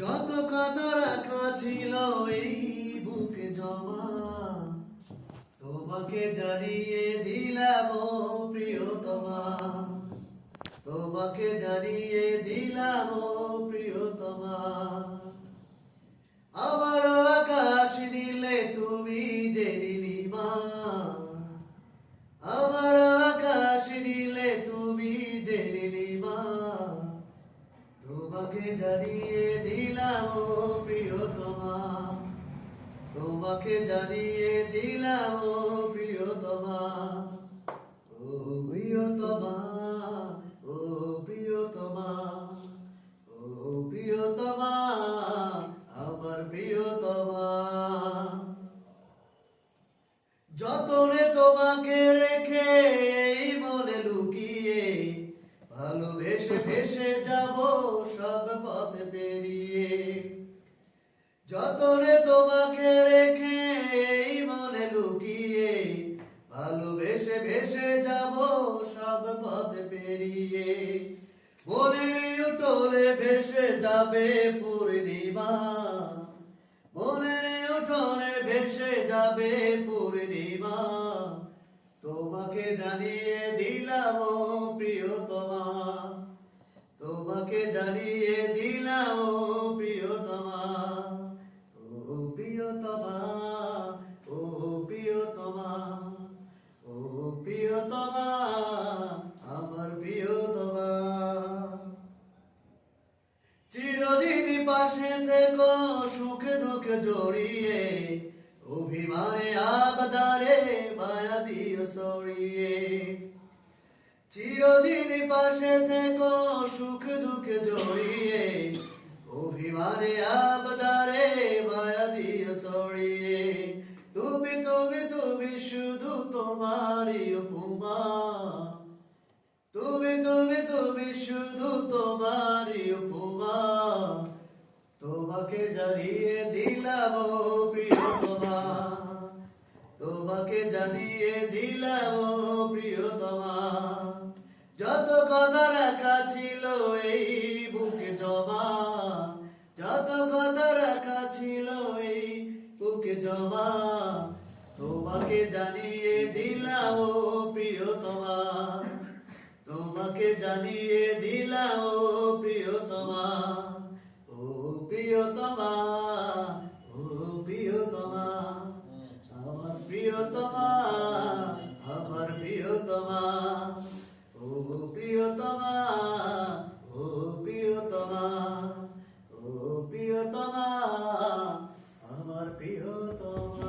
যত কথা রাখা ছিল এই বুকে জমা, তোমাকে জানিয়ে দিলাম ও প্রিয়তমা, তোমাকে জানিয়ে দিলাম ও প্রিয়তমা। আমার আকাশ নীলে তুমি যে নীলিমা, আমার আকাশ নীলে তুমি যে নীলিমা, তোমাকে জানিয়ে দিলাম ও প্রিয়তমা, তোমাকে জানিয়ে দিলাম ও প্রিয়তমা। ও প্রিয়তমা, ও প্রিয়তমা, ও প্রিয়তমা, আমার প্রিয়তমা। যতনে তোমাকে রেখে এই মনে লুকিয়ে, ভালোবেসে ভেসে যাব সব পথ পেরিয়ে। যতনে তোমাকে রেখে এই মনে লুকিয়ে, ভালোবেসে ভেসে যাব সব পথ পেরিয়ে। মনের উঠোনে ভেসে যাবে পূর্ণিমা, মনের উঠোনে ভেসে যাবে পূর্ণিমা, তোমাকে জানিয়ে দিলাম ও প্রিয়তমা, তোমাকে জানিয়ে দিলাম ও প্রিয়তমা। ও প্রিয়তমা, ও প্রিয়তমা, ও প্রিয়তমা, আমার প্রিয়তমা। চিরদিন পাশে থেকো সুখে দুঃখে জড়িয়ে, অভিমানে আবদারে মায়া দিও সরিয়ে। চিরদিন পাশে থেকো সুখ দুঃখে জড়িয়ে, অভিমানে আবদারে মায়া দিও সরিয়ে। তুমি তুমি তুমি শুধু তোমারই উপমা, তুমি তুমি তুমি শুধু তোমারই উপমা, তোমাকে জানিয়ে দিলাম ও প্রিয়তমা, তোমাকে জানিয়ে দিলাম ও প্রিয়তমা। যত কথা রাখা ছিল এই বুকে জমা, যত কথা রাখা ছিল এই বুকে জমা, তোমাকে জানিয়ে দিলাম ও প্রিয়তমা, তোমাকে জানিয়ে দিলাম ও প্রিয়তমা। ও প্রিয়তমা, ও প্রিয়তমা, আমার প্রিয়তমা, আমার প্রিয়তমা। ও প্রিয়তমা, ও প্রিয়তমা, ও প্রিয়তমা, আমার প্রিয়তমা।